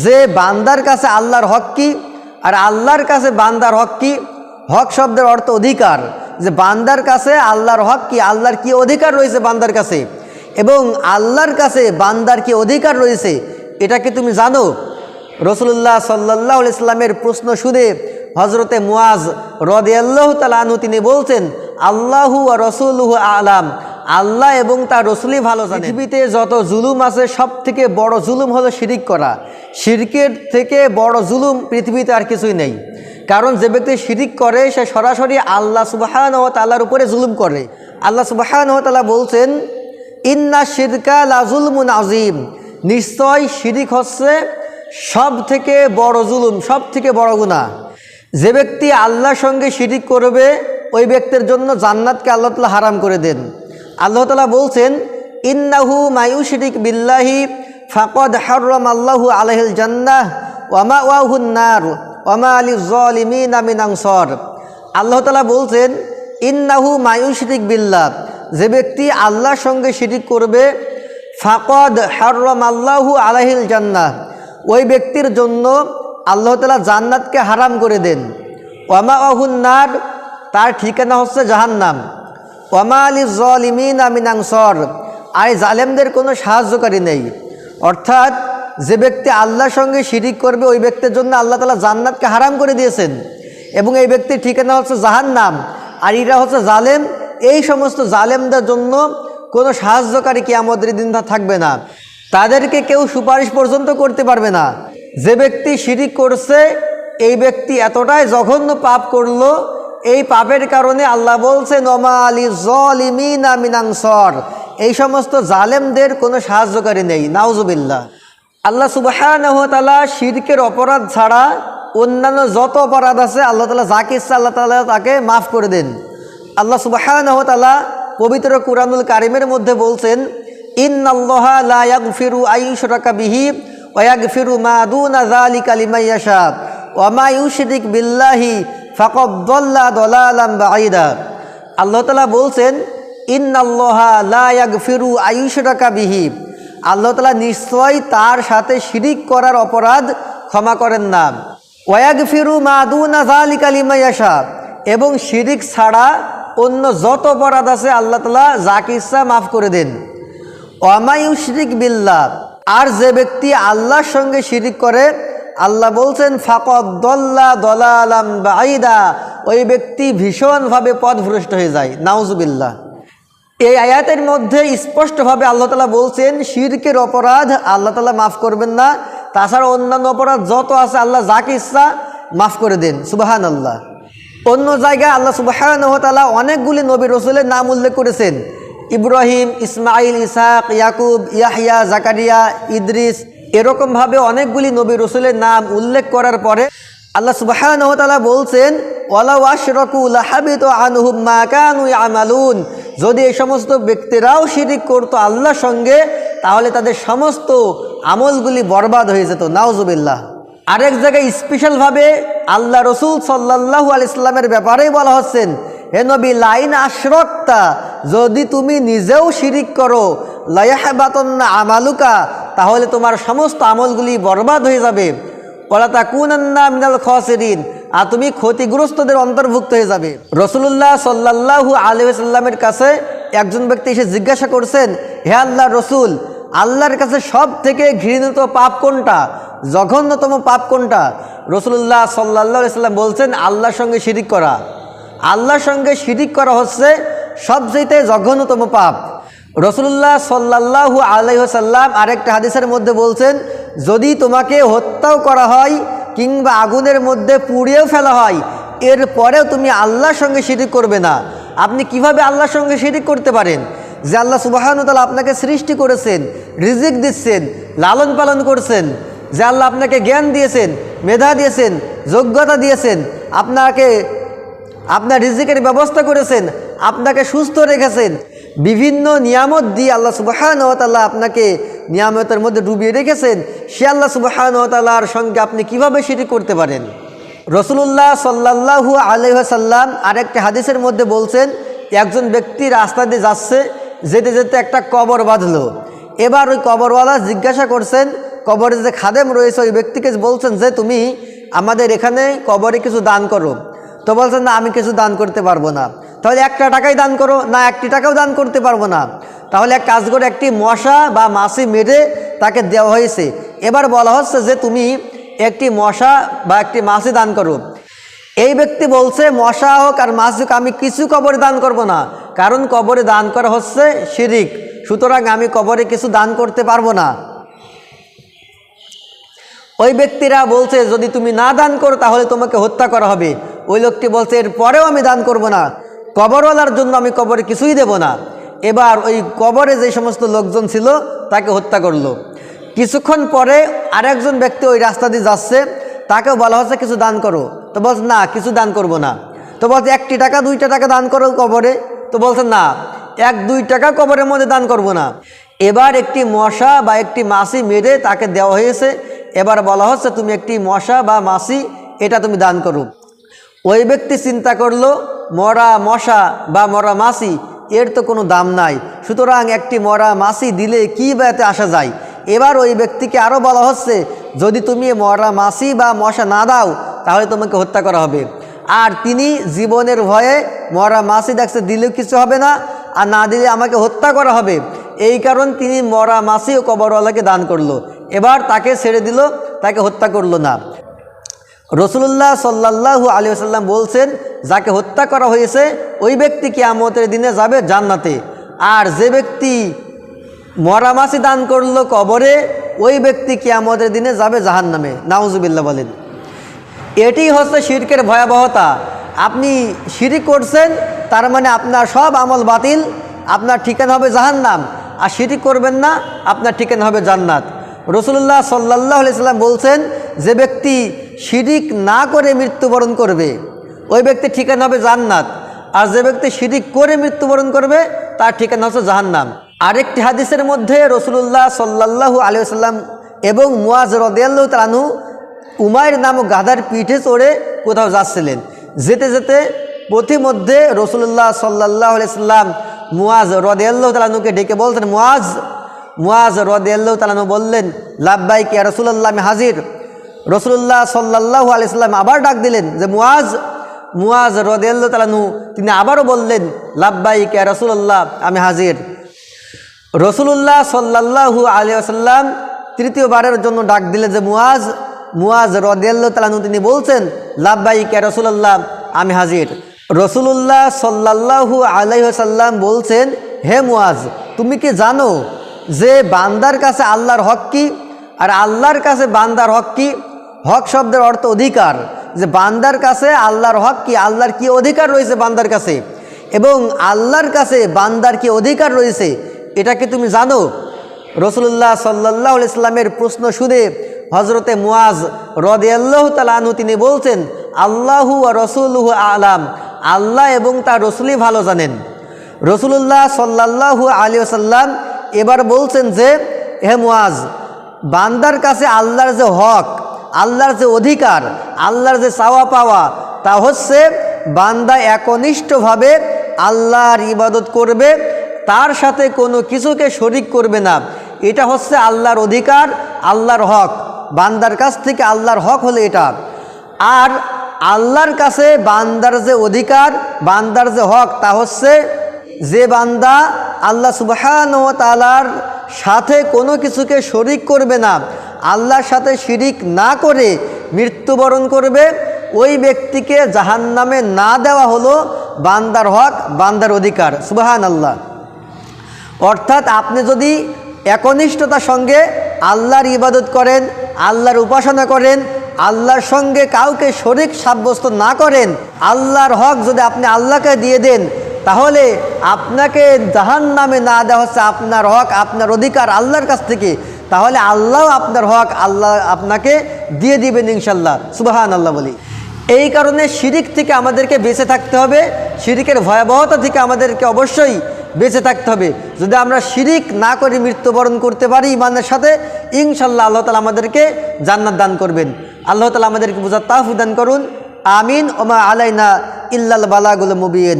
যে বান্দার কাছে আল্লাহর হক কি আর আল্লাহর কাছে বান্দার হক কি। হক শব্দের অর্থ অধিকার, যে বান্দার কাছে আল্লাহর হক কি, আল্লাহর কি অধিকার রয়েছে বান্দার কাছে, এবং আল্লাহর কাছে বান্দার কি অধিকার রয়েছে এটা কি তুমি জানো? রাসূলুল্লাহ সাল্লাল্লাহু আলাইহি সাল্লামের প্রশ্ন শুনে হযরতে মুআজ রাদিয়াল্লাহু তাআলা আনহু তিনি বলছেন, আল্লাহু ওয়া রাসূলুহু আ'লাম, আল্লাহ এবং তার রাসূলই ভালো জানেন। পৃথিবীতে যত জুলুম আছে সব থেকে বড় জুলুম হলো শিরিক করা। শিরকের থেকে বড় জুলুম পৃথিবীতে আর কিছুই নেই। কারণ যে ব্যক্তি শিরিক করে সে সরাসরি আল্লাহ সুবহানাহু ওয়া তাআলার উপরে জুলুম করে। আল্লাহ সুবহানাহু ওয়া তাআলা বলছেন, ইন্না শিরকা লা যুলমুন আযীম, নিশ্চয় শিরিক হচ্ছে সব থেকে বড় জুলুম, সব থেকে বড় গুনাহ। যে ব্যক্তি আল্লাহর সঙ্গে শিরিক করবে ওই ব্যক্তির জন্য জান্নাতকে আল্লাহ তাআলা হারাম করে দেন। আল্লাহ তাআলা বলছেন, ইন্নাহু মায়ুশরিক বিল্লাহি ফাকাদ হারামাল্লাহু আলাইহিল জান্নাহ ওয়া মাওয়াহুন নার ওয়া মা লিয-যালিমিনা মিন আনসার। আল্লাহ তাআলা বলছেন, ইন্নাহু মায়ুশরিক বিল্লাহ, যে ব্যক্তি আল্লাহর সঙ্গে শিরিক করবে, ফাকাদ হারামাল্লাহু আলাইহিল জান্নাহ, ওই ব্যক্তির জন্য আল্লাহ তাআলা জান্নাতকে হারাম করে দেন। ওয়া মাওয়াহুন নার, তার ঠিকানা হচ্ছে জাহান্নাম। ওয়া মা লিয-যালিমিনা মিন আনসার, আর জালেমদের কোনো সাহায্যকারী নেই। অর্থাৎ যে ব্যক্তি আল্লাহর সঙ্গে শিরিক করবে ওই ব্যক্তির জন্য আল্লাহ তাআলা জান্নাতকে হারাম করে দিয়েছেন, এবং এই ব্যক্তির ঠিকানা হচ্ছে জাহান্নাম। আর এরা হচ্ছে জালেম। এই সমস্ত জালেমদের জন্য কোনো সাহায্যকারী কিয়ামতের দিন থাকবে না, তাদেরকে কেউ সুপারিশ পর্যন্ত করতে পারবে না। যে ব্যক্তি শিরিক করছে এই ব্যক্তি এতটাই জঘন্য পাপ করলো, এই পাপের কারণে আল্লাহ বলছেন, ওয়া মা লিয-যালিমিনা মিন আনসার, এই সমস্ত জালেমদের কোনো সাহায্যকারী নেই। নাউজুবিল্লাহ। আল্লাহ সুবহানাহু ওয়া তাআলা শিরকের অপরাধ ছাড়া অন্যান্য যত অপরাধ আছে আল্লাহ তাআলা যাকে ইচ্ছা আল্লাহ তাআলা তাকে মাফ করে দেন। আল্লাহ সুবহানাহু ওয়া তাআলা পবিত্র কুরআনুল কারীমের মধ্যে বলছেন, ইন্নাল্লাহা লা ইয়াগফিরু আন ইউশরাকা বিহি ওয়া ইয়াগফিরু মা দুনা যালিকা লিমান ইয়াশা ওয়া মা ইউশরিক বিল্লাহি ফাকাদ দাল্লা দালালান বাঈদা। আল্লাহ তাআলা বলছেন, ইন্নাল্লাহা লা ইয়াগফিরু আন ইউশরাকা বিহি, আল্লাহ তাআলা নিশ্চয় তার সাথে শিরিক করার অপরাধ ক্ষমা করেন না। ওয়া ইয়াগফিরু মা দুনা যালিকা লিমান ইয়াশা, এবং শিরিক ছাড়া অন্য যত অপরাধ আছে আল্লাহ তাআলা যাকে ইচ্ছা মাফ করে দেন। ওয়া মা ইউশরিক বিল্লাহ, আর যে ব্যক্তি আল্লাহর সঙ্গে শিরিক করে আল্লাহ বলছেন, ফাকাদ দাল্লা দালালান বাঈদা, ওই ব্যক্তি ভীষণভাবে পথভ্রষ্ট হয়ে যায়। নাউজুবিল্লাহ। এই আয়াতের মধ্যে স্পষ্টভাবে আল্লাহ তাআলা বলছেন শিরকের অপরাধ আল্লাহ তাআলা মাফ করবেন না, তাছাড়া অন্যান্য অপরাধ যত আছে আল্লাহ যাকে ইচ্ছা মাফ করে দেন। সুবহানাল্লাহ। অন্য জায়গায় আল্লাহ সুবহানাহু ওয়া তাআলা অনেকগুলি নবী রাসূলের নাম উল্লেখ করেছেন। ইব্রাহিম, ইসমাইল, ইসহাক, ইয়াকুব, ইয়াহইয়া, জাকারিয়া, ইদ্রিস, এরকমভাবে অনেকগুলি নবী রাসূলের নাম উল্লেখ করার পরে আল্লাহ সুবহানাহু ওয়া তাআলা বলছেন, ওয়ালাউ আশরাকু লাহাবিতা আনহুম মা কানু ইয়ামালুন, যদি এই সমস্ত ব্যক্তিরাও শিরিক করতো আল্লাহর সঙ্গে তাহলে তাদের সমস্ত আমলগুলি বরবাদ হয়ে যেত। নাউজুবিল্লাহ। আরেক জায়গায় স্পেশালভাবে আল্লাহ রসুল সাল্লাল্লাহু আলাইহি সাল্লামের ব্যাপারেই বলা হচ্ছেন, হে নবী, লাইন আশরাকতা, যদি তুমি নিজেও শিরিক করো, লা ইয়াহবাতান্না আমালুকা, তাহলে তোমার সমস্ত আমলগুলি বরবাদ হয়ে যাবে। ওয়ালা তাকুনান্না মিনাল খাসিরিন, আর তুমি ক্ষতিগ্রস্তদের অন্তর্ভুক্ত হয়ে যাবে। রাসূলুল্লাহ সাল্লাল্লাহু আলাইহি ওয়াসাল্লামের কাছে একজন ব্যক্তি এসে জিজ্ঞাসা করছেন, হে আল্লাহর রসুল, আল্লাহর কাছে সব থেকে ঘৃণিত পাপ কোনটা, জঘন্যতম পাপ কোনটা? রাসূলুল্লাহ সাল্লাল্লাহু আলাইহি ওয়াসাল্লাম বলছেন, আল্লাহর সঙ্গে শিরিক করা। আল্লাহর সঙ্গে শিরিক করা হচ্ছে সবচেয়ে জঘন্যতম পাপ। রাসূলুল্লাহ সাল্লাল্লাহু আলাইহি ওয়াসাল্লাম আরেকটা হাদিসের মধ্যে বলছেন, যদি তোমাকে হত্যাও করা হয় কিংবা আগুনের মধ্যে পুড়িয়েও ফেলা হয়, এরপরেও তুমি আল্লাহর সঙ্গে শিরিক করবে না। আপনি কিভাবে আল্লাহর সঙ্গে শিরিক করতে পারেন? যে আল্লাহ সুবহানাহু ওয়া তাআলা আপনাকে সৃষ্টি করেছেন, রিজিক দিচ্ছেন, লালন পালন করছেন, যে আল্লাহ আপনাকে জ্ঞান দিয়েছেন, মেধা দিয়েছেন, যোগ্যতা দিয়েছেন, আপনার রিজিকের ব্যবস্থা করেছেন, আপনাকে সুস্থ রেখেছেন, বিভিন্ন নিয়ামত দিয়ে আল্লাহ সুবহানাহু ওয়া তাআলা আপনাকে নিয়ামতের মধ্যে ডুবিয়ে রেখেছেন, সে আল্লাহ সুবহানাহু ওয়া তাআলার সঙ্গে আপনি কিভাবে শিরিক করতে পারেন? রাসূলুল্লাহ সাল্লাল্লাহু আলাইহি ওয়াসাল্লাম আরেকটা হাদিসের মধ্যে বলছেন, একজন ব্যক্তি রাস্তা দিয়ে যাচ্ছে, যেতে যেতে একটা কবর বাঁধলো। এবার ওই কবরওয়ালা জিজ্ঞাসা করছেন, কবরে যে খাদেম রয়েছে ওই ব্যক্তিকে বলছেন যে তুমি আমাদের এখানে কবরে কিছু দান করো। তো বলছেন না, আমি কিছু দান করতে পারবো না। তাহলে 1টা টাকাই দান করো। না, 1টি টাকাও দান করতে পারবো না। তাহলে এক কাজ করে একটি মশা বা মাছি মেরে তাকে দেওয়া হয়েছে। এবার বলা হচ্ছে যে তুমি একটি মশা বা একটি মাছি দান করো। এই ব্যক্তি বলছে মশা হোক আর মাছি হোক আমি কিছু কবরে দান করব না, কারণ কবরে দান করা হচ্ছে শিরিক, সুতরাং আমি কবরে কিছু দান করতে পারবো না। ওই ব্যক্তিরা বলছে যদি তুমি না দান করো তাহলে তোমাকে হত্যা করা হবে। ওই লোকটি বলছে এরপরেও আমি দান করব না, কবরওয়ালার জন্য আমি কবরে কিছুই দেব না। এবার ওই কবরে যে সমস্ত লোকজন ছিল তাকে হত্যা করলো। কিছুক্ষণ পরে আরেকজন ব্যক্তি ওই রাস্তা দিয়ে যাচ্ছে, তাকেও বলা হচ্ছে কিছু দান করো। তো বলছে না, কিছু দান করব না। তো বলছে 1টি টাকা 2টা টাকা দান করো কবরে। তো বলছে না, 1-2 টাকা কবরের মধ্যে দান করব না। এবার একটি মশা বা একটি মাছি মেরে তাকে দেওয়া হয়েছে। এবার বলা হচ্ছে তুমি একটি মশা বা মাছি এটা তুমি দান করো। ওই ব্যক্তি চিন্তা করলো মরা মশা বা মরা মাছি এর তো কোনো দাম নাই, সুতরাং একটি মরা মাছি দিলে কী বা এতে আসা যায়। এবার ওই ব্যক্তিকে আরও বলা হচ্ছে যদি তুমি মরা মাছি বা মশা না দাও তাহলে তোমাকে হত্যা করা হবে। আর তিনি জীবনের ভয়ে মরা মাছি দেখছে দিলেও কিছু হবে না, আর না দিলে আমাকে হত্যা করা হবে, এই কারণ তিনি মরা মাছি ও কবরওয়ালাকে দান করলো। এবার তাকে ছেড়ে দিল, তাকে হত্যা করলো না। রাসূলুল্লাহ সাল্লাল্লাহু আলাইহি ওয়াসাল্লাম বলছেন যাকে হত্যা করা হয়েছে ওই ব্যক্তি কিয়ামতের দিনে যাবে জান্নাতে, আর যে ব্যক্তি মরা মাছি দান করলো কবরে ওই ব্যক্তি কিয়ামতের দিনে যাবে জাহান্নামে। নাউজুবিল্লাহ বলেন। এটি হচ্ছে শিরকের ভয়াবহতা। আপনি শিরিক করছেন তার মানে আপনার সব আমল বাতিল, আপনার ঠিকানা হবে জাহান্নাম। আর শিরিক করবেন না, আপনার ঠিকানা হবে জান্নাত। রাসূলুল্লাহ সাল্লাল্লাহু আলাইহি ওয়াসাল্লাম বলছেন যে ব্যক্তি শিরিক না করে মৃত্যুবরণ করবে ওই ব্যক্তির ঠিকানা হবে জান্নাত, আর যে ব্যক্তি শিরিক করে মৃত্যুবরণ করবে তার ঠিকানা হচ্ছে জাহান্নাম। আরেকটি হাদিসের মধ্যে রাসূলুল্লাহ সাল্লাল্লাহু আলাইহি ওয়াসাল্লাম এবং মুয়াজ রাদিয়াল্লাহু তাআলা আনহু উমাইর নামক গাধার পিঠে চড়ে কোথাও যাচ্ছিলেন। যেতে যেতে পথিমধ্যে রাসূলুল্লাহ সাল্লাল্লাহু আলাইহি ওয়াসাল্লাম মুয়াজ রাদিয়াল্লাহু তাআলা আনহুকে ডেকে বলতেন মুয়াজ রাদিয়াল্লাহু তাআলা আনহু বললেন লাব্বাইক ইয়া রাসূলুল্লাহ, আমি হাজির। রাসূলুল্লাহ সাল্লাল্লাহু আলাইহি ওয়াসাল্লাম আবার ডাক দিলেন যে মুয়াজ রাদিয়াল্লাহু তাআলা আনহু, তিনি আবারও বললেন লাব্বাইক ইয়া রাসূলুল্লাহ, আমি হাজির। রাসূলুল্লাহ সাল্লাল্লাহু আলাইহি ওয়াসাল্লাম তৃতীয়বারের জন্য ডাক দিলেন যে মুয়াজ রাদিয়াল্লাহু তাআলা আনহু, তিনি বলছেন লাব্বাইক ইয়া রাসূলুল্লাহ, আমি হাজির। রাসূলুল্লাহ সাল্লাল্লাহু আলাইহি ওয়াসাল্লাম বলছেন হে মুয়াজ, তুমি কি জানো যে বান্দার কাছে আল্লাহর হক কি আর আল্লাহর কাছে বান্দার হক কি? হক শব্দের অর্থ অধিকার, যে বান্দার কাছে আল্লাহর হক কি, আল্লাহর কি অধিকার রয়েছে বান্দার কাছে, এবং আল্লাহর কাছে বান্দার কি অধিকার রয়েছে এটা কি তুমি জানো? রাসূলুল্লাহ সাল্লাল্লাহু আলাইহি ওয়াসাল্লামের প্রশ্ন শুনে হযরতে মুয়াজ রাদিয়াল্লাহু তাআলা আনহু তিনি বলছেন আল্লাহু ওয়া রাসূলুহু আ'লাম, আল্লাহ এবং তার রাসূলই ভালো জানেন। রাসূলুল্লাহ সাল্লাল্লাহু আলাইহি ওয়াসাল্লাম এবার বলছেন যে হে মুয়াজ, বান্দার কাছে আল্লাহর যে হক, আল্লাহর যে অধিকার, আল্লাহর যে চাওয়া পাওয়া তা হচ্ছে বান্দা একনিষ্ঠভাবে আল্লাহর ইবাদত করবে, তার সাথে কোনো কিছুকে শরিক করবে না। এটা হচ্ছে আল্লাহর অধিকার, আল্লাহর হক। বান্দার কাছ থেকে আল্লাহর হক হলো এটা। আর আল্লাহর কাছে বান্দার যে অধিকার, বান্দার যে হক তা হচ্ছে যে বান্দা আল্লাহ সুবহানাহু ওয়া তাআলার সাথে কোনো কিছুকে শরিক করবে না, আল্লাহর সাথে শিরিক না করে মৃত্যুবরণ করবে, ওই ব্যক্তিকে জাহান্নামে না দেওয়া হলো বান্দার হক, বান্দার অধিকার। সুবহানাল্লাহ। অর্থাৎ আপনি যদি একনিষ্ঠতার সঙ্গে আল্লাহর ইবাদত করেন, আল্লাহর উপাসনা করেন, আল্লাহর সঙ্গে কাউকে শরিক সাব্যস্ত না করেন, আল্লাহর হক যদি আপনি আল্লাহকে দিয়ে দেন, তাহলে আপনাকে জাহান্নামে না দেওয়া হচ্ছে আপনার হক, আপনার অধিকার আল্লাহর কাছ থেকে, তাহলে আল্লাহ আপনার হক আল্লাহ আপনাকে দিয়ে দিবেন ইনশাল্লাহ। সুবহানাল্লাহ বলি। এই কারণে শিরিক থেকে আমাদেরকে বেঁচে থাকতে হবে, শিরিকের ভয়াবহতা থেকে আমাদেরকে অবশ্যই বেঁচে থাকতে হবে। যদি আমরা শিরিক না করে মৃত্যুবরণ করতে পারি ইমানের সাথে, ইনশাল্লাহ আল্লাহ তাআলা আমাদেরকে জান্নাত দান করবেন। আল্লাহ তাআলা আমাদেরকে বুঝার তৌফিক দান করুন। আমিন। ওমা আলাইনা ইল্লাল বালাগুল মুবিন।